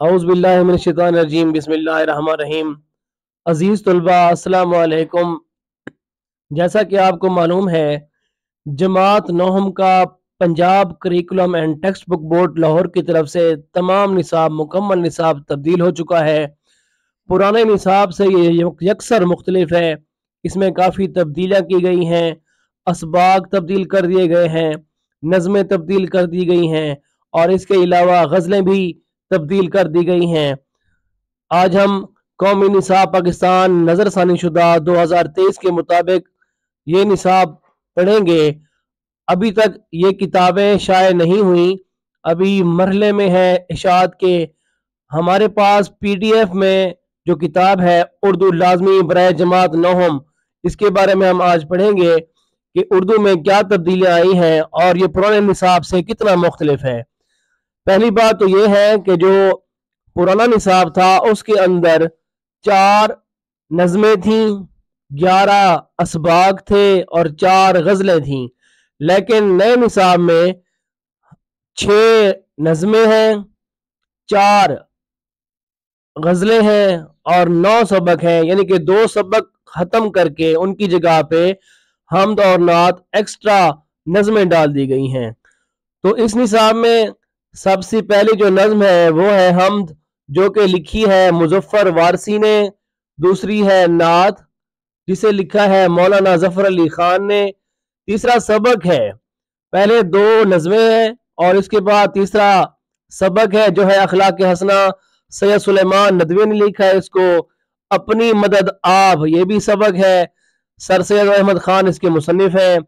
औज़ बिल्लाहि मिनश शैतानिर रजीम बिस्मिल्लाहिर रहमानिर रहीम। अजीज़ तलबा अस्सलाम वालेकुम। जैसा कि आपको मालूम है, जमात नौहम का Punjab curriculum and text book board Lahore की तरफ से तमाम निसाब मुकम्मल निसाब तब्दील हो चुका है। पुराने निसाब से ये यकसर मुख्तलिफ है। इसमें काफ़ी तब्दीलियाँ की गई हैं, असबाग तब्दील कर दिए गए हैं, नज़में तब्दील कर दी गई हैं और इसके अलावा गज़लें भी तब्दील कर दी गई हैं। आज हम कौमी निसाब पाकिस्तान नज़रसानी शुदा 2023 के मुताबिक ये निसाब पढ़ेंगे। अभी तक ये किताबें शाये नहीं हुई, अभी मरहले में है इशाअत के। हमारे पास PDF में जो किताब है उर्दू लाजमी बराए जमात नौहम, इसके बारे में हम आज पढ़ेंगे कि उर्दू में क्या तब्दीलियाँ आई हैं और ये पुराने निसाब से कितना मुख्तलिफ है। पहली बात तो ये है कि जो पुराना निसाब था उसके अंदर 4 नज़में थीं, 11 असबाग थे और 4 गज़लें थीं। लेकिन नए निसाब में 6 नज़में हैं, 4 गज़लें हैं और 9 सबक हैं, यानी कि 2 सबक ख़त्म करके उनकी जगह पे हम्द और नात एक्स्ट्रा नज़में डाल दी गई हैं। तो इस निसाब में सबसे पहली जो नज़्म है वो है हम्द, जो कि लिखी है मुज़फ़्फ़र वारसी ने। दूसरी है नात, जिसे लिखा है मौलाना ज़फ़र अली ख़ान ने। तीसरा सबक है, पहले 2 नज़में हैं और इसके बाद तीसरा सबक है जो है अखलाक हसना, सैयद सुलेमान नदवी ने लिखा है इसको। अपनी मदद आप, ये भी सबक है, सर सैयद अहमद खान इसके मुसन्निफ हैं।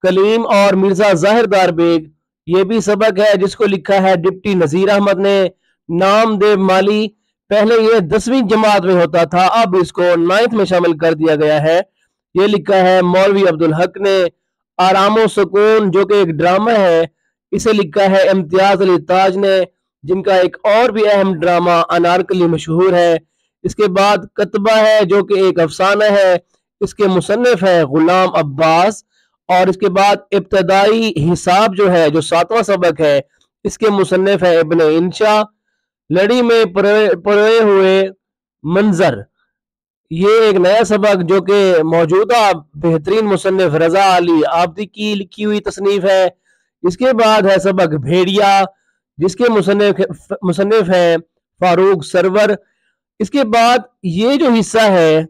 कलीम और मिर्ज़ा ज़ाहिरदार बेग, ये भी सबक है जिसको लिखा है डिप्टी नज़ीर अहमद ने। नामदेव माली, पहले ये 10वीं जमात में होता था, अब इसको 9th में शामिल कर दिया गया है, ये लिखा है मौलवी अब्दुल हक ने। आरामो सुकून, जो कि एक ड्रामा है, इसे लिखा है इम्तियाज अली ताज ने, जिनका एक और भी अहम ड्रामा अनारकली मशहूर है। इसके बाद कतबा है, जो कि एक अफसाना है, इसके मुसन्निफ है गुलाम अब्बास। और इसके बाद इब्तदाई हिसाब जो है, जो 7वां सबक है, इसके मुसन्निफ है इब्ने इंशा। लड़ी में परोए हुए मंजर, ये एक नया सबक जो कि मौजूदा बेहतरीन मुसन्निफ रजा अली आब्दी की लिखी हुई तसनीफ है। इसके बाद है सबक भेड़िया, जिसके मुसन्निफ है फारूक सरवर। इसके बाद ये जो हिस्सा है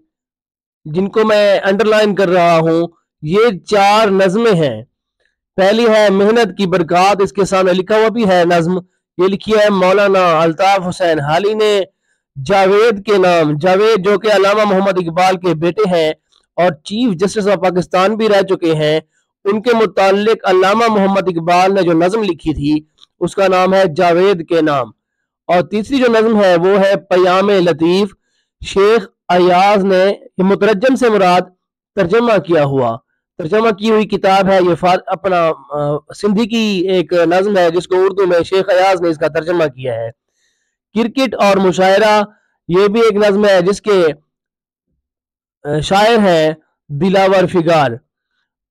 जिनको मैं अंडरलाइन कर रहा हूँ, ये 4 नज़में हैं। पहली है मेहनत की बरकत, इसके सामने लिखा हुआ भी है नज़्म, ये लिखी है मौलाना अल्ताफ हुसैन हाली ने। जावेद के नाम, जावेद जो कि अल्लामा मोहम्मद इकबाल के बेटे हैं और चीफ जस्टिस ऑफ पाकिस्तान भी रह चुके हैं, उनके मुताल्लिक अल्लामा मोहम्मद इकबाल ने जो नज़्म लिखी थी उसका नाम है जावेद के नाम। और तीसरी जो नज़्म है वो है पयाम लतीफ़, शेख अयाज ने, मुतरज्जम से मुराद तर्जमा किया हुआ, तर्जमा की हुई किताब है। ये अपना सिंधी की एक नज़्म है जिसको उर्दू में शेख अयाज ने इसका तर्जमा किया है। क्रिकेट और मुशायरा, ये भी एक नज़्म है जिसके शायर हैं दिलावर फिगार।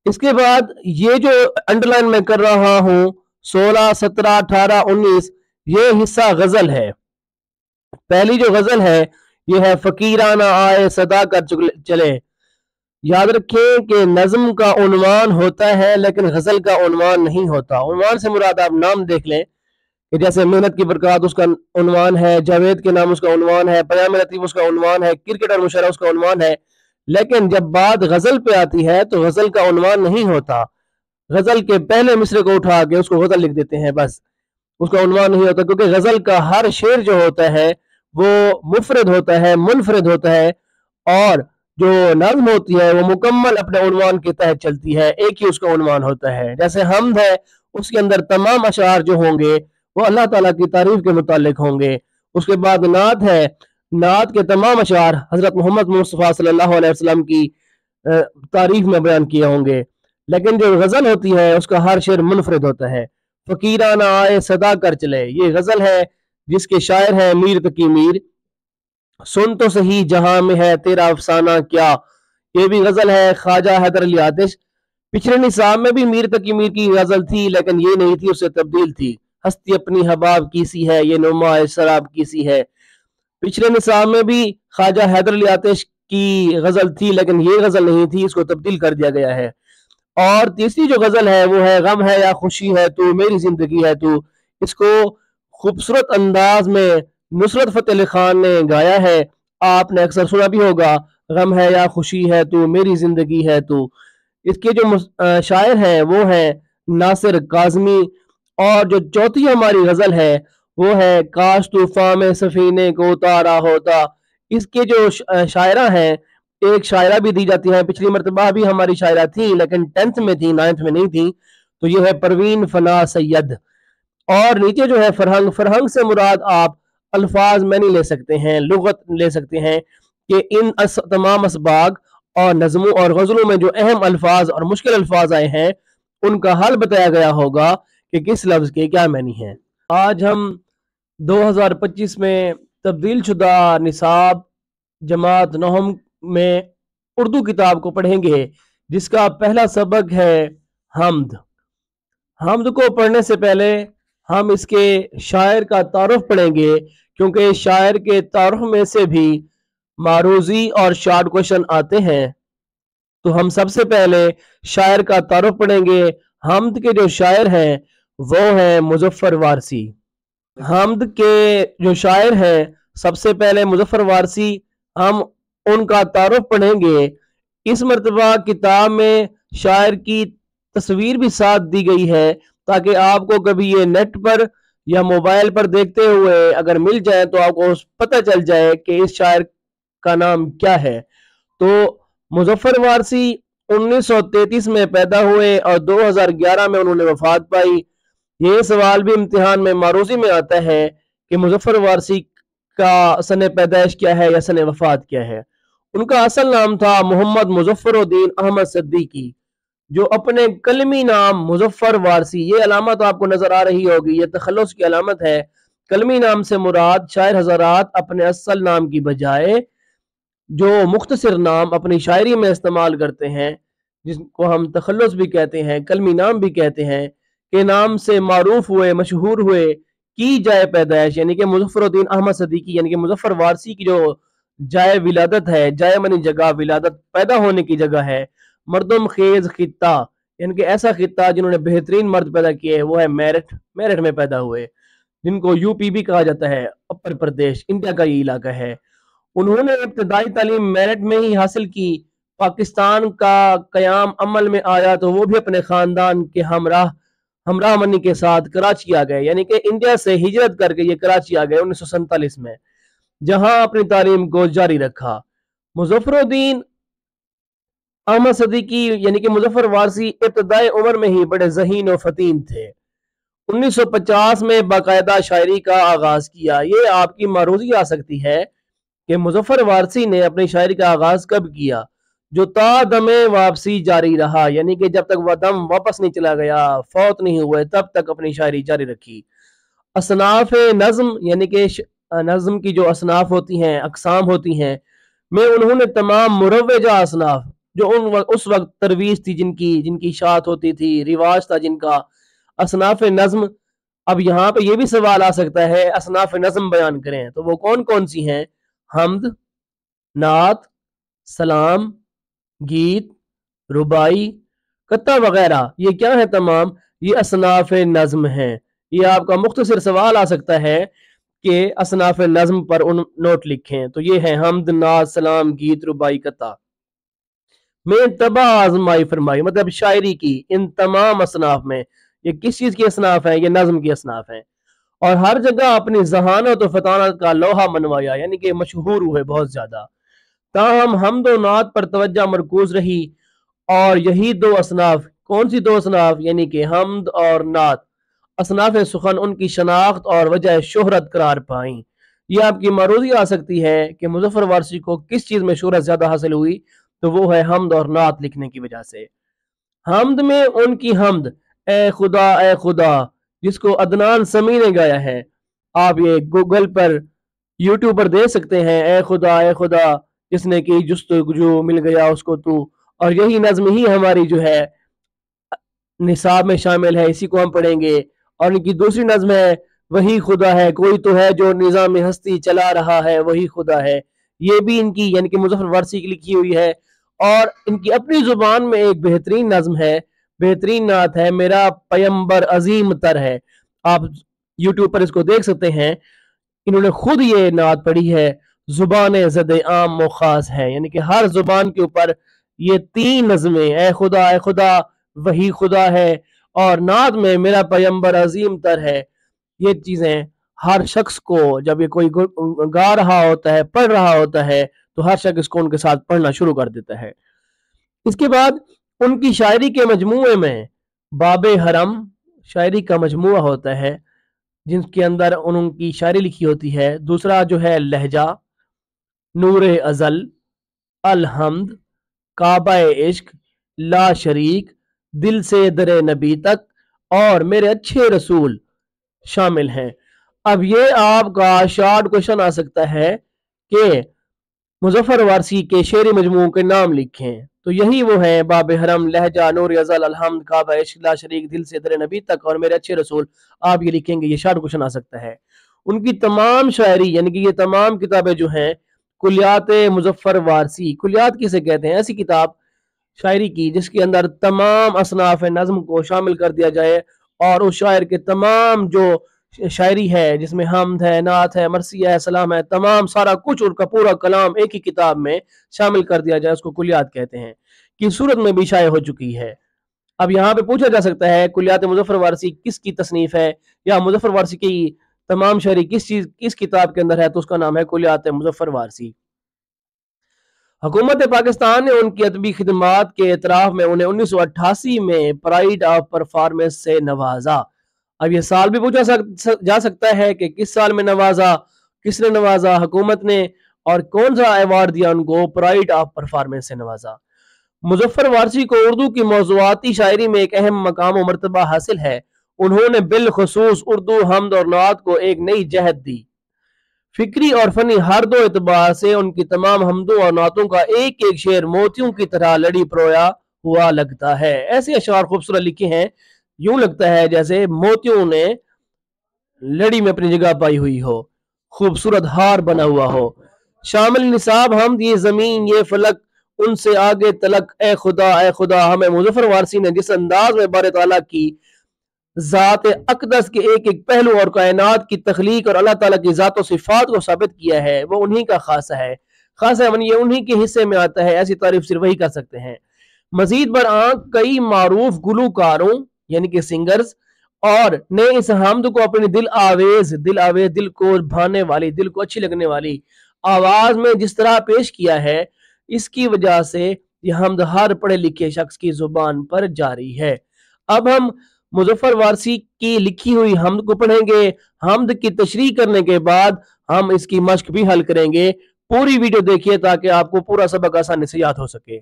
इसके बाद ये जो अंडरलाइन में कर रहा हूँ 16, 17, 18, 19, ये हिस्सा गजल है। पहली जो गजल है ये है फकीराना आए सदा कर चले। याद रखें कि नज़्म का उन्वान होता है लेकिन गजल का उन्वान नहीं होता। उन्वान से मुराद आप नाम देख लें कि जैसे मेहनत की बरकत उसका उन्वान है, जावेद के नाम उसका उन्वान है, पयाम लतीफ़ उसका उन्वान है, क्रिकेट और मुशायरा उसका उन्वान है। लेकिन जब बात गजल पे आती है तो गजल का उन्वान नहीं होता। गजल के पहले मिसरे को उठा के उसको गजल लिख देते हैं, बस उसका उन्वान नहीं होता, क्योंकि गजल का हर शेर जो होता है वो मुफरद होता है, मुनफरद होता है, और जो नज़्म होती है वो मुकम्मल अपने उन्वान के तहत चलती है, एक ही उसका उन्वान होता है। जैसे हम्द है, उसके अंदर तमाम अशार जो होंगे वो अल्लाह ताला की तारीफ के मुतालिक होंगे। उसके बाद नात है, नात के तमाम अशार हजरत मोहम्मद मुस्तफ़ा सल्लल्लाहु अलैहि वसल्लम की तारीफ में बयान किए होंगे। लेकिन जो गजल होती है उसका हर शेर मुनफरद होता है। फकीराना आए सदा कर चले, ये गजल है जिसके शायर है मीर तकी मीर। सुन तो सही जहां में है तेरा अफसाना क्या, ये भी गजल है ख्वाजा हैदर अली आतिश। पिछले निसाब में भी मीर तकी मीर की गजल थी लेकिन ये नहीं थी, उससे तब्दील थी। हस्ती अपनी हबाब की सी है, ये नुमा शराब की सी है। पिछले निसाब में भी ख्वाजा हैदर अली आतिश की गजल थी, लेकिन ये गजल नहीं थी, इसको तब्दील कर दिया गया है। और तीसरी जो गजल है वो है गम है या खुशी है तू मेरी जिंदगी है तू। इसको खूबसूरत अंदाज में नुसरत फतेह अली खान ने गाया है, आपने अक्सर सुना भी होगा, गम है या खुशी है तू मेरी जिंदगी है तू। इसके जो शायर हैं वो है नासिर काजमी। और जो चौथी हमारी गजल है वो है काश तूफान में सफीने को उतारा होता। इसके जो शायरा हैं, एक शायरा भी दी जाती है, पिछली मरतबा भी हमारी शायरा थी लेकिन 10th में थी, 9th में नहीं थी। तो ये है परवीन फना सैयद। और नीचे जो है फरहंग, फरहंग से मुराद आप अल्फाज में नहीं ले सकते हैं, लुगत ले सकते हैं कि इन तमाम असबाग और नज़मों और गज़लों में जो अहम अल्फाज और मुश्किल अल्फाज आए हैं उनका हल बताया गया होगा कि किस लफ्ज़ के क्या मैनी है। आज हम 2025 में तब्दील शुदा निसाब जमात नौम में उर्दू किताब को पढ़ेंगे, जिसका पहला सबक है हम्द। हम्द को पढ़ने से पहले हम इसके शायर का तारुफ पढ़ेंगे, क्योंकि शायर के तारुफ में से भी मारूजी और शॉर्ट क्वेश्चन आते हैं। तो हम सबसे पहले शायर का तारुफ पढ़ेंगे। हम्द के जो शायर हैं वो हैं मुजफ्फर वारसी। हम्द के जो शायर हैं सबसे पहले मुजफ्फर वारसी, हम उनका तारुफ पढ़ेंगे। इस मरतबा किताब में शायर की तस्वीर भी साथ दी गई है, ताकि आपको कभी ये नेट पर या मोबाइल पर देखते हुए अगर मिल जाए तो आपको पता चल जाए कि इस शायर का नाम क्या है। तो मुजफ्फर वारसी 1933 में पैदा हुए और 2011 में उन्होंने वफात पाई। ये सवाल भी इम्तिहान में मारूजी में आता है कि मुजफ्फर वारसी का सन पैदाइश क्या है या सन वफात क्या है। उनका असल नाम था मोहम्मद मुजफ्फरुद्दीन अहमद सिद्दीकी, जो अपने कलमी नाम मुजफ्फर वारसी, ये अलामत आपको नजर आ रही होगी, ये तखल्लुस की अलामत है। कलमी नाम से मुराद शायर हजरात अपने असल नाम की बजाय जो मुख्तसर नाम अपनी शायरी में इस्तेमाल करते हैं, जिसको हम तखल्लुस भी कहते हैं, कलमी नाम भी कहते हैं, के नाम से मारूफ हुए, मशहूर हुए, की जाए पैदाइश, यानी कि मुजफ्फरुद्दीन अहमद सिद्दीकी यानी कि मुजफ्फर वारसी की जो जाए विलादत है, जाए मनी जगह, विलादत पैदा होने की जगह है, मर्दम खेज खित्ता, यानी कि ऐसा खित्ता जिन्होंने बेहतरीन मर्द पैदा किए, वो है मेरठ। मेरठ में पैदा हुए, जिनको यूपी भी कहा जाता है, अपर प्रदेश, इंडिया का ये इलाका है। उन्होंने इब्तदाई तालीम मेरठ में ही हासिल की। पाकिस्तान का कयाम अमल में आया तो वो भी अपने खानदान के हमराह मनी के साथ कराची आ गए, यानी कि इंडिया से हिजरत करके ये कराची आ गए 1947 में, जहां अपनी तालीम को जारी रखा। मुजफ्फरुद्दीन अहमद सिद्दीकी यानी कि मुजफ्फर वारसी इब्तदाई उम्र में ही बड़े ज़हीन और फतीन थे। 1950 में बाकायदा शायरी का आगाज किया। ये आपकी मारूजी आ सकती है कि मुजफ्फर वारसी ने अपनी शायरी का आगाज कब किया, जो ता दमे वापसी जारी रहा, यानी कि जब तक वह दम वापस नहीं चला गया, फौत नहीं हुए, तब तक अपनी शायरी जारी रखी। असनाफ नज्म यानी कि नज्म की जो असनाफ होती हैं, अकसाम होती हैं, में उन्होंने तमाम मुरव्वजा असनाफ जो उस वक्त तरवीज थी, जिनकी शात होती थी, रिवाज था जिनका, असनाफ नज्म। अब यहाँ पे ये भी सवाल आ सकता है, असनाफ नज्म बयान करें तो वो कौन कौन सी हैं? हम्द, नात, सलाम, गीत, रुबाई, कत्ता वगैरह, ये क्या है? तमाम ये असनाफ नज्म हैं। ये आपका मुख्तसर सवाल आ सकता है कि असनाफ नज्म पर उन नोट लिखें। तो ये है हम्द, नात, सलाम, गीत, रुबाई, कत्ता। में तबा आजमाई फरमाई, मतलब शायरी की इन तमाम असनाफ में। ये किस चीज की असनाफ है? ये नज्म की असनाफ है। और हर जगह अपनी जहानत और फतानत का लोहा मनवाया, यानी कि मशहूर हुए बहुत ज्यादा। ताहम हम्द और नात पर तवज्जो मरकूज रही, और यही दो असनाफ, कौन सी दो असनाफ? यानी कि हम्द और नात, असनाफ सुखन उनकी शनाख्त और वजह शोहरत करार पाई। ये आपकी मारूजी आ सकती है कि मुजफ्फर वारसी को किस चीज में शोहरत ज्यादा हासिल हुई, तो वो है हम्द और नात लिखने की वजह से। हम्द में उनकी हम्द, ए खुदा, जिसको अदनान समी ने गाया है। आप ये गूगल पर, यूट्यूब पर देख सकते हैं, ए खुदा जिसने की जुस्तजू मिल गया उसको तू। और यही नज्म ही हमारी जो है निसाब में शामिल है, इसी को हम पढ़ेंगे। اور इनकी दूसरी नज़्म है वही खुदा है, कोई तो है जो निज़ाम हस्ती चला रहा है, वही खुदा है। ये भी इनकी यानी कि मुज़फ़्फ़र वारसी की लिखी हुई है। और इनकी अपनी ज़ुबान में एक बेहतरीन नज़्म है, बेहतरीन नात है, मेरा पैगंबर अजीम तर है। आप यूट्यूब पर इसको देख सकते हैं। इन्होंने खुद ये नात पढ़ी है, जुबान ज़द आम व खास है, यानी कि हर जुबान के ऊपर ये 3 नज़में, ए खुदा वही खुदा है और नात में मेरा पैगंबर अजीम तर है। ये चीज़ें हर शख्स को जब ये कोई गा रहा होता है, पढ़ रहा होता है, तो हर शख्स इसको उनके साथ पढ़ना शुरू कर देता है। इसके बाद उनकी शायरी के मजमूए में बाबे हरम शायरी का मजमूआ होता है, जिनके अंदर उनकी शायरी लिखी होती है। दूसरा जो है लहजा, नूरे अजल, अलहम्द, काबा इश्क, ला शरीक, दिल से दरे नबी तक और मेरे अच्छे रसूल शामिल हैं। अब ये आपका शॉर्ट क्वेश्चन आ सकता है कि मुज़फ़्फ़र वारसी के शेर मजमू के नाम लिखें, तो यही वो हैं बाब हरम, लहजा, नूर अज़ल, अलहम्द, काबा इश्क, ला शरीक, दिल से दर नबी तक और मेरे अच्छे रसूल। आप ये लिखेंगे, ये शॉर्ट क्वेश्चन आ सकता है। उनकी तमाम शायरी यानी कि ये तमाम किताबें जो हैं, कुलियात मुज़फ़्फ़र वारसी, कुलियात किसे कहते हैं? ऐसी किताब शायरी की जिसके अंदर तमाम असनाफ नज़्म को शामिल कर दिया जाए और उस शायर के तमाम जो शायरी है, जिसमें हमद है, नात है, मरसिया है, सलाम है, तमाम सारा कुछ उनका पूरा कलाम एक ही किताब में शामिल कर दिया जाए, उसको कुलियात कहते हैं, कि सूरत में भी शाये हो चुकी है। अब यहाँ पे पूछा जा सकता है कुलियात मुज़फ़्फ़र वारसी किसकी तसनीफ है, या मुज़फ़्फ़र वारसी की तमाम शायरी किस किताब के अंदर है, तो उसका नाम है कुलियात मुज़फ़्फ़र वारसी। हुकूमत पाकिस्तान ने उनकी अदबी खिदमात के एतराफ़ में उन्हें 1988 में प्राइड ऑफ परफॉर्मेंस से नवाजा। अब ये साल भी पूछा जा सकता है कि किस साल में नवाजा, किसने नवाजा, हुकूमत ने, और कौन सा अवार्ड दिया उनको प्राइड ऑफ परफॉर्मेंस से नवाजा। मुज़फ़्फ़र वारसी को उर्दू की मौज़ूआती शायरी में एक अहम मकाम और मर्तबा हासिल है। उन्होंने बिलखुसूस उर्दू हमद और नात को एक नई जहत दी। फिक्री और फनी हर दो एतबार से उनकी तमाम हमदों और नातों का एक एक शेर मोतियों की तरह लड़ी परोया हुआ लगता है। ऐसे अशार खूबसूरत लिखे हैं, यूं लगता है जैसे मोतियों ने लड़ी में अपनी जगह पाई हुई हो, खूबसूरत हार बना हुआ हो। शामिल निसाब हमद ये जमीन ये फलक उनसे आगे तलक, ए खुदा हमें मुज़फ़्फ़र वारसी ने जिस अंदाज में बारे ताला की ज़ात अक़दस के एक एक पहलू और कायनात की तख्लीक और अल्लाह ताला की ज़ात और सिफ़ात को साबित किया है, वो उन्हीं का खासा है। खासा मन ये उन्हीं के हिस्से में आता है, ऐसी तारीफ सिर्फ वही कर सकते हैं। मजीद बर आंख कई मारूफ गुलकारों यानी कि सिंगर्स और ने इस हमद को अपनी दिल आवेज दिल को भाने वाली, दिल को अच्छी लगने वाली आवाज में जिस तरह पेश किया है, इसकी वजह से यह हमद हर पढ़े लिखे शख्स की जुबान पर जारी है। अब हम मुज़फ़्फ़र वारसी की लिखी हुई हमद को पढ़ेंगे। हमद की तशरीह करने के बाद हम इसकी मश्क भी हल करेंगे। पूरी वीडियो देखिए ताकि आपको पूरा सबक आसानी से याद हो सके।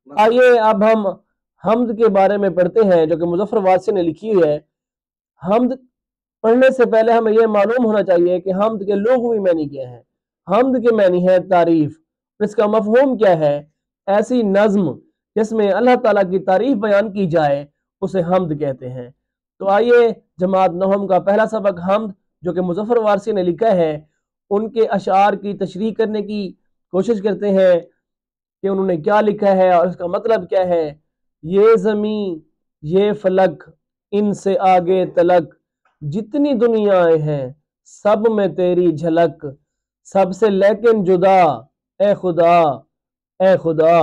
आइए अब हम हमद के बारे में पढ़ते हैं जो कि मुज़फ़्फ़र वारसी ने लिखी हुई है। हमद पढ़ने से पहले हमें यह मालूम होना चाहिए कि हमद के लुग़वी मानी क्या है। हमद के मानी है तारीफ, इसका मफ़हूम क्या है? ऐसी नज़्म जिसमें अल्लाह ताला की तारीफ बयान की जाए उसे हमद कहते हैं। तो आइए जमात नहम का पहला सबक हमद जो कि मुज़फ़्फ़र वारसी ने लिखा है, उनके अशार की तशरीह करने की कोशिश करते हैं कि उन्होंने क्या लिखा है और उसका मतलब क्या है। ये ज़मीं ये फलक इनसे आगे तलक, जितनी दुनियाएं हैं सब में तेरी झलक, सबसे लेकिन जुदा ए खुदा ए खुदा।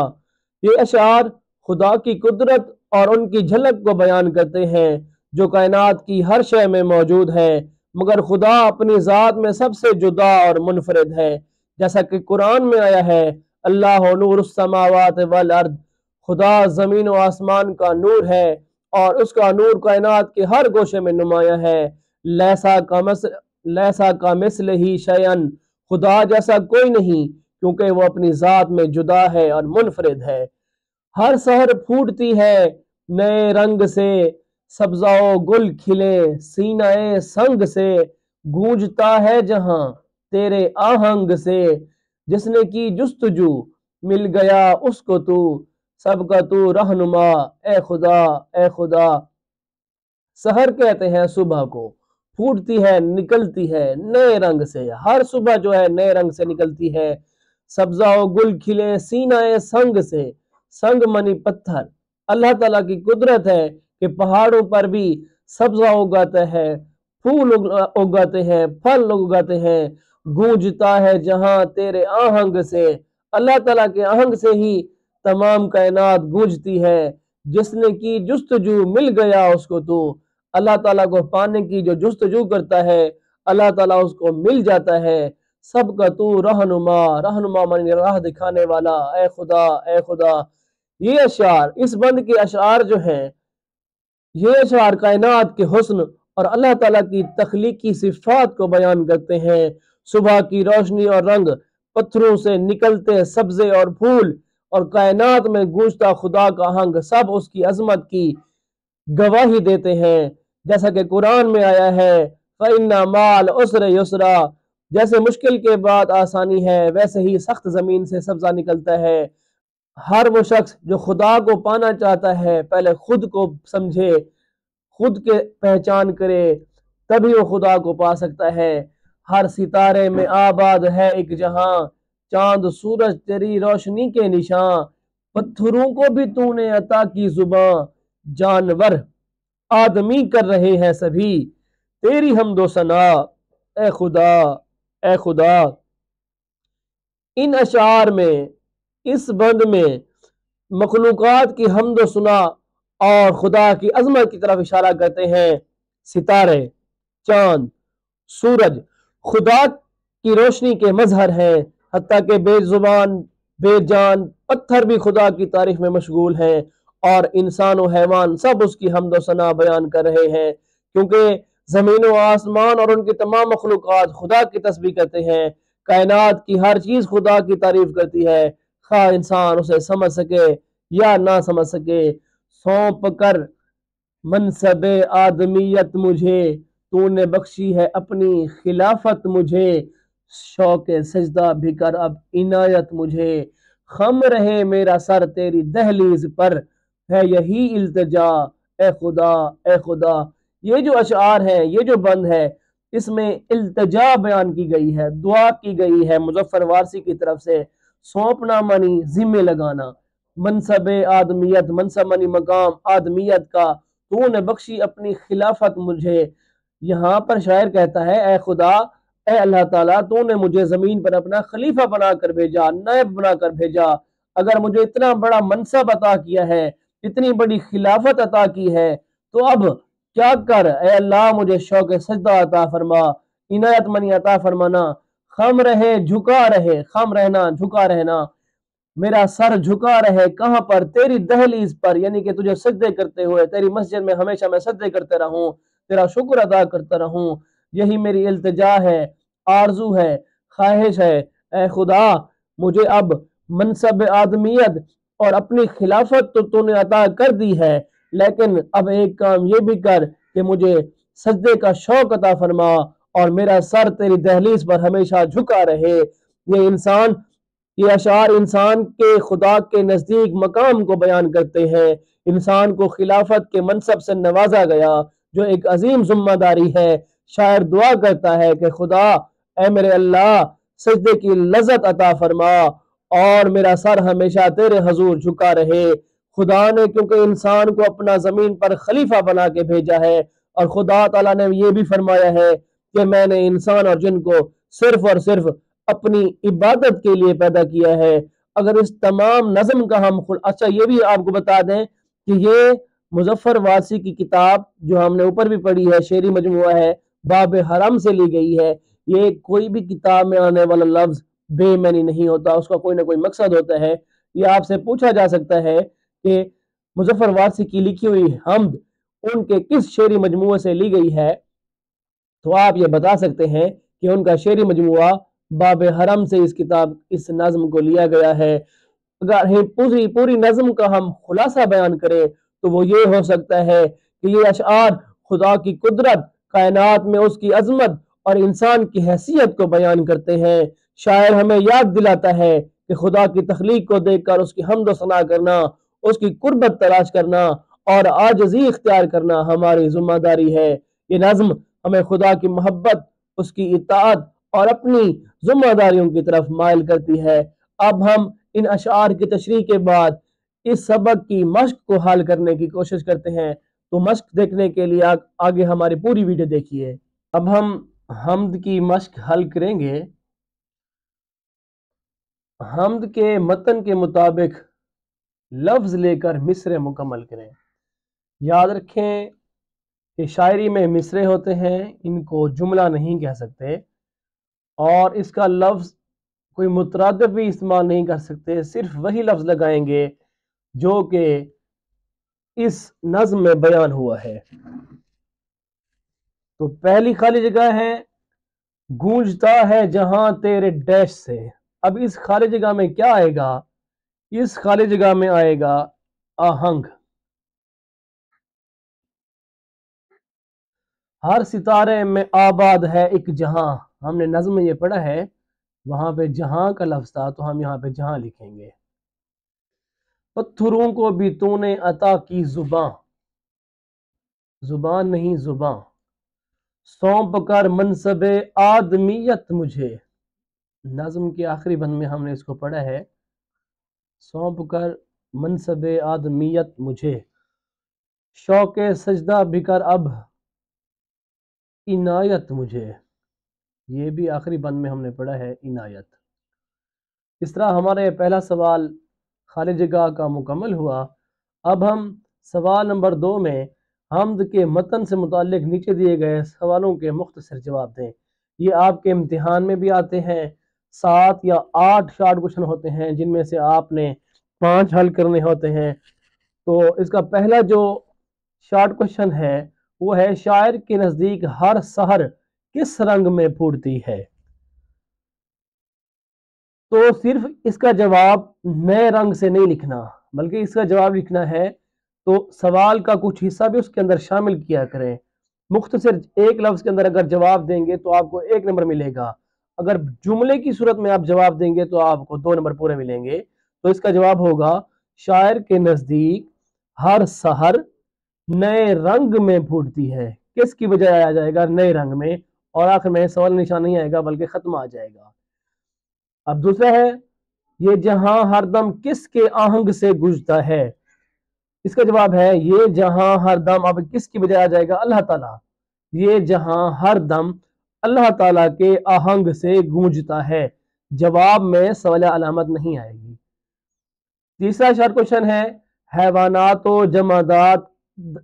ये अशार खुदा की कुदरत और उनकी झलक को बयान करते हैं जो कायनात की हर शय में मौजूद है, मगर खुदा अपनी ज़ात में सबसे जुदा और मुनफरिद है। जैसा कि कुरान में आया है, अल्लाह नूरुस समावात वल अर्द, खुदा ज़मीन व आसमान का नूर है और उसका नूर कायनात के हर गोशे में नुमाया है। लैसा का मिस्ल ही शयन, खुदा जैसा कोई नहीं क्योंकि वो अपनी ज़ात में जुदा है और मुनफरिद है। हर सहर फूटती है नए रंग से, सब्ज़ाओ गुल खिले सीनाए संग से, गूंजता है जहां तेरे आहंग से, जिसने की जुस्तजू मिल गया उसको तू, सबका तू रहनुमा ए खुदा ए खुदा। सहर कहते हैं सुबह को, फूटती है निकलती है नए रंग से, हर सुबह जो है नए रंग से निकलती है। सब्जा व गुल खिले सीनाए संग से, संग मनी पत्थर। अल्लाह ताला की कुदरत है कि पहाड़ों पर भी सब्जा उगाता है, फूल उगाते हैं, फल उगाते हैं। गूंजता है जहां तेरे आहंग से, अल्लाह ताला के आहंग से ही तमाम कायनात गूंजती है। जिसने की जुस्तजू मिल गया उसको तो, अल्लाह ताला को पाने की जो जुस्तजू करता है अल्लाह ताला उसको मिल जाता है। सबका तू रहनुमा, रहनुमा मानी राह दिखाने वाला, ए खुदा ए खुदा। ये अशार, इस बंद के अशार जो हैं, ये अशार कायनात के हुस्न और अल्लाह ताला की तख्लीकी सिफात को बयान करते हैं। सुबह की रोशनी और रंग, पत्थरों से निकलते सब्जे और फूल, और कायनात में गूंजता खुदा का आहंग, सब उसकी अजमत की गवाही देते हैं। जैसा कि कुरान में आया है, फ़इन्ना माल उसर युसरा, जैसे मुश्किल के बाद आसानी है वैसे ही सख्त जमीन से सब्जा निकलता है। हर वो शख्स जो खुदा को पाना चाहता है पहले खुद को समझे, खुद के पहचान करे, तभी वो खुदा को पा सकता है। हर सितारे में आबाद है एक जहां, चांद सूरज तेरी रोशनी के निशान। पत्थरों को भी तूने अता की जुबान, जानवर आदमी कर रहे हैं सभी तेरी हमदो सना, ए खुदा ए खुदा। इन अशार में, इस बंद में मखलूकात की हमदो सुना और खुदा की अजमत की तरफ इशारा करते हैं। सितारे, चांद, सूरज खुदा की रोशनी के मजहर हैं, हत्ता के बेजुबान बेजान पत्थर भी खुदा की तारीफ में मशगूल हैं, और इंसान और हैवान सब उसकी हमदो सना बयान कर रहे हैं। क्योंकि जमीन व आसमान और उनकी तमाम मखलूकात खुदा की तस्बीह करते हैं। कायनात की हर चीज खुदा की तारीफ करती है, खा इंसान उसे समझ सके या ना समझ सके। सौंप कर मनसब आदमियत मुझे, तूने बख्शी है अपनी खिलाफत मुझे। शौक सजदा भी कर अब इनायत मुझे, खम रहे मेरा सर तेरी दहलीज पर, है यही इल्तिजा ए खुदा ए खुदा। ये जो अशार है, ये जो बंद है, इसमें इल्तिजा बयान की गई है, दुआ की गई है मुजफ्फर वारसी की तरफ से। सौंपना मानी जिम्मे लगाना, मनसब आदमियत, मनसब मानी मकाम आदमियत का, तूने बख्शी अपनी खिलाफत मुझे। यहाँ पर शायर कहता है, ए खुदा ए अल्लाह ताला, तूने मुझे जमीन पर अपना खलीफा बनाकर भेजा, नायब बनाकर भेजा। अगर मुझे इतना बड़ा मनसब अता किया है, इतनी बड़ी खिलाफत अता की है, तो अब क्या कर, ए अल्लाह मुझे शौक सजदा अता फरमा, इनायत मनी अता फरमाना। खम रहे झुका रहे, खम रहना झुका रहना, मेरा सर झुका रहे कहां पर, तेरी दहलीज पर, यानी कि तुझे सजदे करते हुए, तेरी मस्जिद में हमेशा मैं सजदे करते रहूं, तेरा शुक्र अदा करता रहूं। यही मेरी इल्तिजा है, आरजू है, ख्वाहिश है। ए खुदा, मुझे अब मनसब आदमियत और अपनी खिलाफत तो तूने अता कर दी है, लेकिन अब एक काम ये भी कर कि मुझे सजदे का शौक अता फरमा, और मेरा सर तेरी दहलीज पर हमेशा झुका रहे। ये अशार इंसान के खुदा के नजदीक मकाम को बयान करते हैं। इंसान को खिलाफत के मनसब से नवाजा गया, जो एक अजीम जिम्मेदारी है। शायर दुआ करता है कि खुदा ए मेरे अल्लाह, सजदे की लज्जत अता फरमा और मेरा सर हमेशा तेरे हजूर झुका रहे। खुदा ने क्योंकि इंसान को अपना जमीन पर खलीफा बना के भेजा है, और खुदा ताला ने ये भी फरमाया है कि मैंने इंसान और जिन को सिर्फ और सिर्फ अपनी इबादत के लिए पैदा किया है। अगर इस तमाम नज़म का हम अच्छा ये भी आपको बता दें कि ये मुजफ्फर वासी की किताब जो हमने ऊपर भी पढ़ी है, शेरी मजमुआ है, बाब हरम से ली गई है। ये कोई भी किताब में आने वाला लफ्ज बेमनी नहीं होता, उसका कोई ना कोई मकसद होता है। ये आपसे पूछा जा सकता है कि मुजफ्फर वासी की लिखी हुई हमद उनके किस शेरी मजमुए से ली गई है, तो आप ये बता सकते हैं कि उनका शेरी मजमुआ बाब हरम से इस नज्म को लिया गया है। अगर पूरी नज्म का हम खुलासा बयान करें तो वो ये हो सकता है कि ये अशआर खुदा की कुदरत, कायनात में उसकी अजमत और इंसान की हैसियत को बयान करते हैं। शायर हमें याद दिलाता है कि खुदा की तख्लीक को देखकर उसकी हम्द व सना करना, उसकी कुर्बत तलाश करना اور आजिज़ी इख्तियार करना हमारी जिम्मेदारी है। ये नज़्म हमें खुदा की मोहब्बत, उसकी इताअत और अपनी जिम्मेदारियों की तरफ माइल करती है। अब हम इन अशआर की तशरीह के बाद इस सबक की मश्क को हल करने की कोशिश करते हैं। तो मश्क देखने के लिए आगे हमारी पूरी वीडियो देखिए। अब हम हम्द की मश्क हल करेंगे। हम्द के मतन के मुताबिक लफ्ज लेकर मिसरे मुकम्मल करें। याद रखें कि शायरी में मिसरे होते हैं, इनको जुमला नहीं कह सकते, और इसका लफ्ज कोई मुतरादिफ भी इस्तेमाल नहीं कर सकते। सिर्फ वही लफ्ज लगाएंगे जो कि इस नज़्म में बयान हुआ है। तो पहली खाली जगह है गूंजता है जहां तेरे डैश से। अब इस खाली जगह में क्या आएगा? इस खाली जगह में आएगा आहंग। हर सितारे में आबाद है एक जहां। हमने नज़्म में ये पढ़ा है, वहां पे जहां का लफ्ज था तो हम यहाँ पे जहां लिखेंगे। पत्थरों को भी तूने अता की जुबान, जुबान नहीं जुबान, सौंप कर मनसबे आदमियत मुझे। नज़्म के आखिरी बंद में हमने इसको पढ़ा है, सौंप कर मनसबे आदमियत मुझे, शौके सजदा बिकर अब इनायत मुझे। ये भी आखिरी बंद में हमने पढ़ा है, इनायत। इस तरह हमारा ये पहला सवाल खाली जगह का मुकम्मल हुआ। अब हम सवाल नंबर 2 में हम्द के मतन से मुताल्लिक नीचे दिए गए सवालों के मुख्तसर जवाब दें। ये आपके इम्तिहान में भी आते हैं। 7 या 8 शॉर्ट क्वेश्चन होते हैं जिनमें से आपने 5 हल करने होते हैं। तो इसका पहला जो शॉर्ट क्वेश्चन है वो है, शायर के नज़दीक हर सहर किस रंग में फूटती है? तो सिर्फ इसका जवाब नए रंग से नहीं लिखना, बल्कि इसका जवाब लिखना है तो सवाल का कुछ हिस्सा भी उसके अंदर शामिल किया करें। मुख्तसर एक लफ्ज के अंदर अगर जवाब देंगे तो आपको 1 नंबर मिलेगा। अगर जुमले की सूरत में आप जवाब देंगे तो आपको 2 नंबर पूरे मिलेंगे। तो इसका जवाब होगा, शायर के नजदीक हर सहर नए रंग में फूटती है। किसकी बजाय आ जाएगा? नए रंग में, और आखिर में सवाल निशान नहीं आएगा बल्कि खत्म आ जाएगा। अब दूसरा है, ये जहां हरदम किसके आहंग से गुजता है? इसका जवाब है, ये जहां हरदम, अब किसकी बजाय आ जाएगा? अल्लाह ताला। ये जहां हरदम अल्लाह ताला के आहंग से गूंजता है। जवाब में सवाल अलामत नहीं आएगी। तीसरा शॉर्ट क्वेश्चन है, हैवानात व जमादात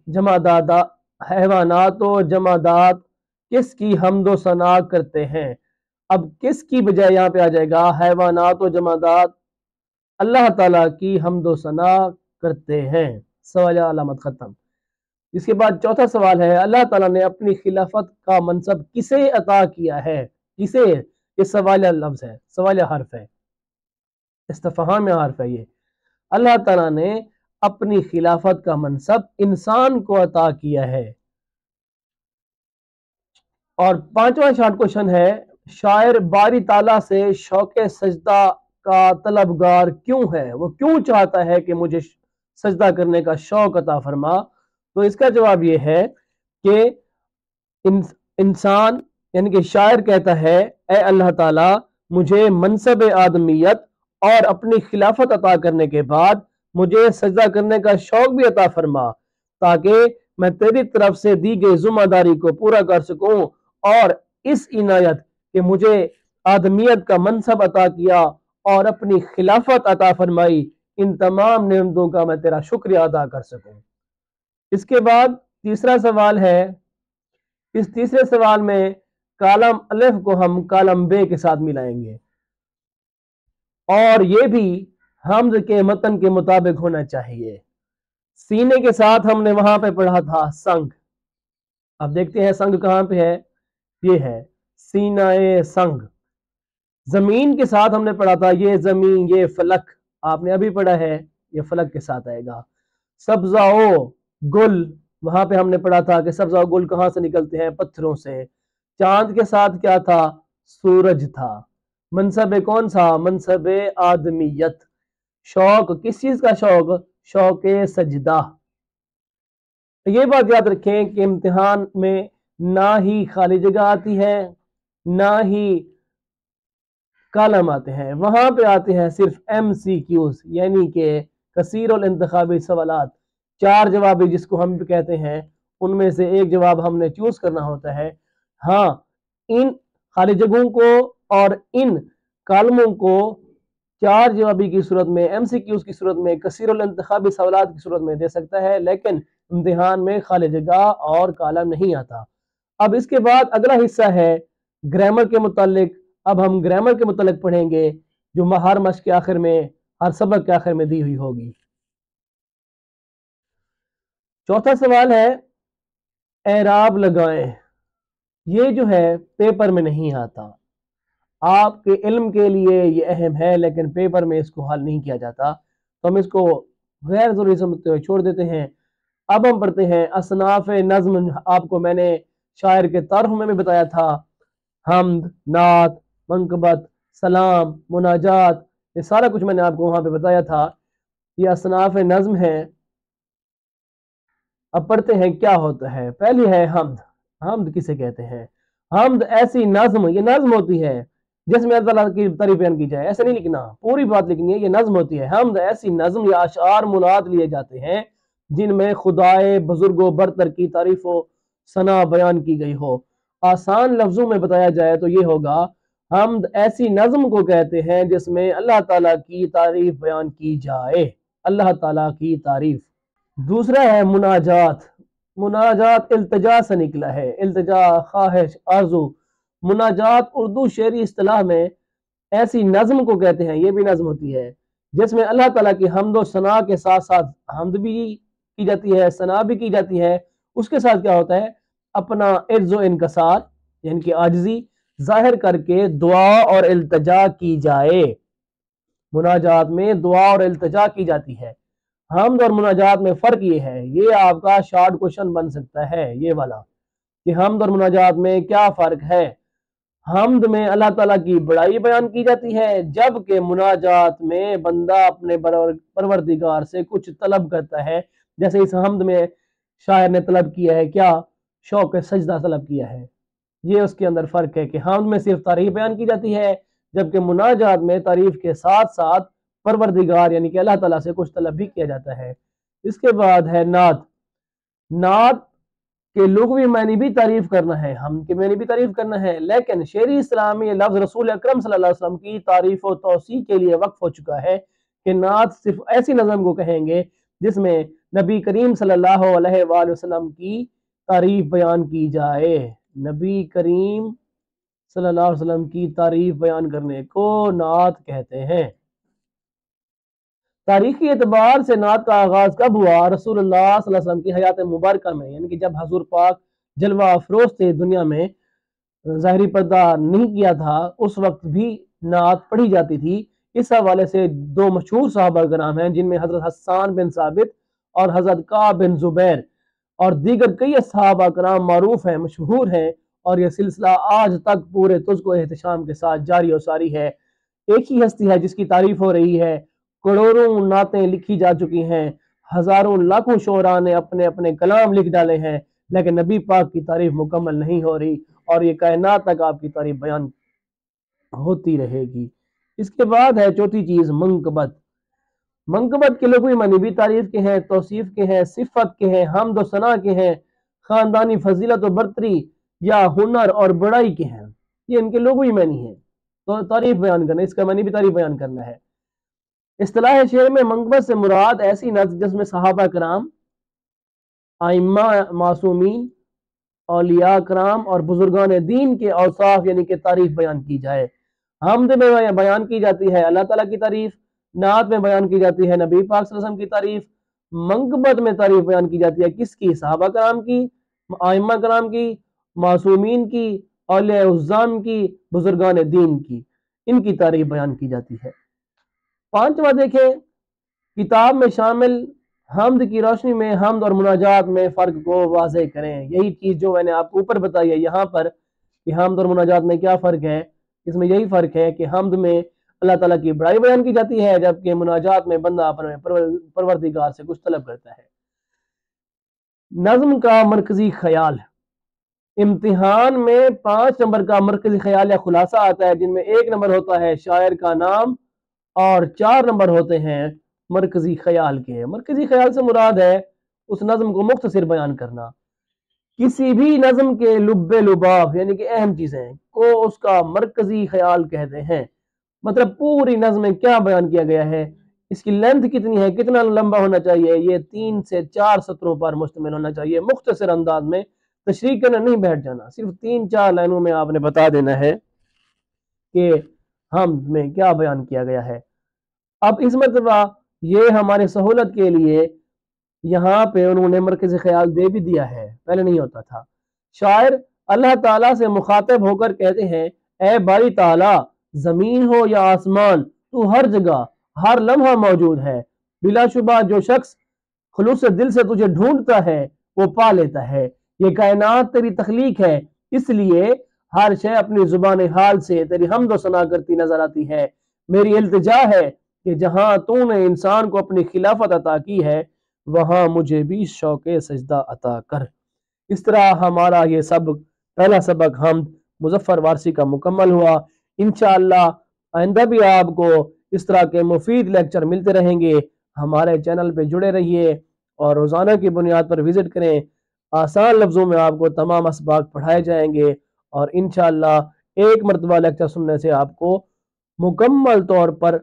जमादादा हैवानात व जमादात किसकी हम्दो सना करते हैं? अब किसकी बजाय यहाँ पे आ जाएगा हैवानात व जमादात अल्लाह ताला की हम्दो सना करते हैं। सवाल अलामत खत्म। इसके बाद चौथा सवाल है, अल्लाह ताला ने अपनी खिलाफत का मनसब किसे अता किया है? किसे? ये सवाल लफ्ज है, सवाल हर्फ है, इस्तफहाम हर्फ है। ये अल्लाह ताला ने अपनी खिलाफत का मनसब इंसान को अता किया है। और पांचवा शॉर्ट क्वेश्चन है, शायर बारी ताला से शौके सजदा का तलबगार क्यों है? वो क्यों चाहता है कि मुझे सजदा करने का शौक अता फरमा? तो इसका जवाब ये है कि इंसान यानी कि शायर कहता है, ए अल्लाह ताला, मुझे मनसब आदमियत और अपनी खिलाफत अता करने के बाद मुझे सजदा करने का शौक भी अता फरमा, ताकि मैं तेरी तरफ से दी गई जिम्मेदारी को पूरा कर सकूं, और इस इनायत कि मुझे आदमियत का मनसब अता किया और अपनी खिलाफत अता फरमाई, इन तमाम नेमतों का मैं तेरा शुक्रिया अदा कर सकूं। इसके बाद तीसरा सवाल है, इस तीसरे सवाल में कालम अलिफ को हम कालम बे के साथ मिलाएंगे, और ये भी हम्द के मतन के मुताबिक होना चाहिए। सीने के साथ हमने वहां पे पढ़ा था संग। अब देखते हैं संग कहां पे है। ये है सीनाए संग। जमीन के साथ हमने पढ़ा था, ये जमीन, ये फलक, आपने अभी पढ़ा है, ये फलक के साथ आएगा। सब्जाओ गुल, वहां पे हमने पढ़ा था कि सब्जाओ गुल कहां से निकलते हैं? पत्थरों से। चांद के साथ क्या था? सूरज था। मनसब कौन सा? मनसब आदमियत। शौक, किस चीज का शौक? शौक सजदा। ये बात याद रखें कि इम्तिहान में ना ही खाली जगह आती है, ना ही कॉलम आते हैं, वहां पे आते हैं सिर्फ MCQs, यानी कि कसीर और इंतखाबी सवालात, 4 जवाबी जिसको हम भी कहते हैं, उनमें से एक जवाब हमने चूज करना होता है। हाँ, इन खाली जगहों को और इन कॉलमों को 4 जवाबी की सूरत में, MCQs की सूरत में, कसीर और इंतखाबी सवालात की सूरत में दे सकता है, लेकिन इम्तिहान में खाली जगह और कॉलम नहीं आता। अब इसके बाद अगला हिस्सा है ग्रामर के मुतालिक। अब हम ग्रामर के मुतालिक पढ़ेंगे, जो हर मश्क के आखिर में, हर सबक के आखिर में दी हुई होगी। चौथा सवाल है एराब लगाएं। ये जो है पेपर में नहीं आता, आपके इल्म के लिए ये अहम है, लेकिन पेपर में इसको हल नहीं किया जाता, तो हम इसको गैर जरूरी समझते हुए छोड़ देते हैं। अब हम पढ़ते हैं असनाफ नज्म। आपको मैंने शायर के तारुफ में भी बताया था, हमद, नात, मंकबत, सलाम, मुनाजात, ये सारा कुछ मैंने आपको वहां पे बताया था। ये असनाफ नज्म है। अब पढ़ते हैं क्या होता है। पहली है हमद। हमद किसे कहते हैं? हमद ऐसी नज्म, ये नज्म होती है जिसमें अल्लाह ताला की तारीफ बयान की जाए। ऐसे नहीं लिखना, पूरी बात लिखनी है, ये नज्म होती है। हमद ऐसी नज्म या अशार मुराद लिए जाते हैं जिनमें खुदाए बुजुर्गो बरतर की तारीफ व सना बयान की गई हो। आसान लफ्जों में बताया जाए तो ये होगा, हमद ऐसी नज्म को कहते हैं जिसमें अल्लाह ताला की तारीफ बयान की जाए, अल्लाह ताला की तारीफ। दूसरा है मुनाजात। मुनाजात इल्तिजा से निकला है, इल्तिजा, ख्वाहिश, आरजू। मुनाजात उर्दू शेरी इस्तिलाह में ऐसी नज्म को कहते हैं, ये भी नज्म होती है जिसमें अल्लाह ताला की हम्द और सना के साथ साथ हम्द भी की जाती है, सना भी की जाती है। उसके साथ क्या होता है, अपना इज्जो इनकसार यानी कि आजिज़ी जाहिर करके दुआ और इल्तिजा की जाए। मुनाजात में दुआ और इल्तिजा की जाती है। हमद और मुनाजात में फर्क ये है, ये आपका शॉर्ट क्वेश्चन बन सकता है ये वाला, कि हमद और मुनाजात में क्या फर्क है। हमद में अल्लाह ताला की बड़ाई बयान की जाती है, जबकि मुनाजात में बंदा अपने परवरदिगार से कुछ तलब करता है। जैसे इस हमद में शायर ने तलब किया है क्या? शौक सजदा तलब किया है। ये उसके अंदर फर्क है कि हमद में सिर्फ तारीफ बयान की जाती है, जबकि मुनाजात में तारीफ के साथ साथ परवरदिगार यानी कि अल्लाह ताला से कुछ तलब भी किया जाता है। इसके बाद है नात। नात के लुग़वी मानी भी तारीफ करना है, हम के मानी भी तारीफ करना है, लेकिन शेरी इस्लाम में लफ्ज़ रसूल अकरम सल्लल्लाहु अलैहि वसल्लम की तारीफ और तौसीह के लिए वक्फ हो चुका है कि नात सिर्फ ऐसी नज़म को कहेंगे जिसमें नबी करीम सल्लल्लाहु अलैहि वसल्लम की तारीफ बयान की जाए। नबी करीम सल्लल्लाहु अलैहि वसल्लम की तारीफ बयान करने को नात कहते हैं। तारीखी एतबार से नात का आगाज कब हुआ? रसूलुल्लाह सल्लल्लाहु अलैहि वसल्लम की हयात मुबारका में, यानी कि जब हजूर पाक जलवा अफरोज थे, दुनिया में ज़ाहिरी पर्दा नहीं किया था, उस वक्त भी नात पढ़ी जाती थी। इस हवाले से दो मशहूर सहाबा कराम हैं, जिनमें हजरत हस्सान बिन साबित और हजरत काब बिन जुबैर और दीगर कई सहाबा कराम मारूफ हैं, मशहूर हैं, और यह सिलसिला आज तक पूरे तुझको एहतशाम के साथ जारी और सारी है। एक ही हस्ती है जिसकी तारीफ हो रही है, करोड़ों नातें लिखी जा चुकी हैं, हजारों लाखों शोरा ने अपने अपने कलाम लिख डाले हैं, लेकिन नबी पाक की तारीफ मुकम्मल नहीं हो रही, और ये कायनात तक आपकी तारीफ बयान होती रहेगी। इसके बाद है चौथी चीज मंकबत। मंकबत के लुग़वी मानी भी तारीफ के हैं, तौसीफ के हैं, सिफत के हैं, हमद और सना के हैं, खानदानी फजीलत और बरतरी या हुनर और बड़ाई के हैं। ये इनके लुग़वी मानी है, तो तारीफ बयान करना, इसका मानी भी तारीफ बयान करना है। इस्तिलाह शेर में मंकबत से मुराद ऐसी नज़्म जिसमें सहाबा कराम, आइम्मा मासूमीन, औलिया कराम और बुजुर्गान दीन के औसाफ यानी कि तारीफ बयान की जाए। हमद में बयान की जाती है अल्लाह ताला की तारीफ, नात में बयान की जाती है नबी पाक सल्लल्लाहु अलैहि वसल्लम की तारीफ, मंकबत में तारीफ बयान की जाती है किसकी? सहाबा कराम की, आइम्मा कराम की, मासूमीन की, औलिया उज़्ज़ाम की, बुजुर्गान दीन की, इनकी तारीफ बयान की जाती है। पांचवा देखें, किताब में शामिल हमद की रोशनी में हमद और मुनाजात में फ़र्क को वाज़ेह करें। यही चीज़ जो मैंने आपको ऊपर बताई है यहाँ पर कि हमद और मुनाजात में क्या फ़र्क है, इसमें यही फ़र्क है कि हमद में अल्लाह ताला की बड़ाई बयान की जाती है, जबकि मुनाजात में बंदा अपने परवरदिगार से कुछ तलब करता है। नज्म का मरकजी ख्याल। इम्तिहान में 5 नंबर का मरकजी ख्याल या खुलासा आता है, जिनमें 1 नंबर होता है शायर का नाम और 4 नंबर होते हैं मरकजी ख्याल के। मरकजी ख्याल से मुराद है उस नज्म को मुख्तसर बयान करना। किसी भी नज्म के लुब्बे लुबाब यानी कि अहम चीजें को उसका मरकजी ख्याल कहते हैं। मतलब पूरी नज्म में क्या बयान किया गया है, इसकी लेंथ कितनी है, कितना लंबा होना चाहिए, ये 3 से 4 सत्रों पर मुश्तमिल होना चाहिए। मुख्तसर अंदाज में तशरीह करना नहीं बैठ जाना, सिर्फ 3-4 लाइनों में आपने बता देना है कि हम में क्या बयान किया गया है। अब इस मरतबा ये हमारे सहूलत के लिए यहाँ पे उन्होंने मरकज़ी ख्याल दे भी दिया है, पहले नहीं होता था। शायर अल्लाह ताला से मुखातब होकर कहते हैं, ए बारी ताला, जमीन हो या आसमान, तू हर जगह हर लम्हा मौजूद है। बिलाशुबा जो शख्स खुलूस से दिल से तुझे ढूंढता है वो पा लेता है। ये कायनात तेरी तख्लीक है, इसलिए हर शय अपनी जुबान हाल से तेरी हम्द सना करती नजर आती है। मेरी इल्तिजा है कि जहां तूने इंसान को अपनी खिलाफत अता की है, वहां मुझे भी शौक़े सजदा अता कर। इस तरह हमारा ये सबक, पहला सबक हम मुजफ्फर वारसी का मुकम्मल हुआ। इंशाअल्लाह आइंदा भी आपको इस तरह के मुफीद लेक्चर मिलते रहेंगे। हमारे चैनल पे जुड़े रहिए और रोज़ाना की बुनियाद पर विजिट करें। आसान लफ्ज़ों में आपको तमाम असबाक पढ़ाए जाएंगे और इंशाअल्लाह एक मरतबा लेक्चर सुनने से आपको मुकम्मल तौर पर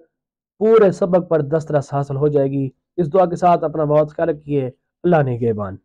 पूरे सबक पर दस्तरस हासिल हो जाएगी। इस दुआ के साथ अपना बहुत ख्याल रखिए। अल्लाह निगहबान।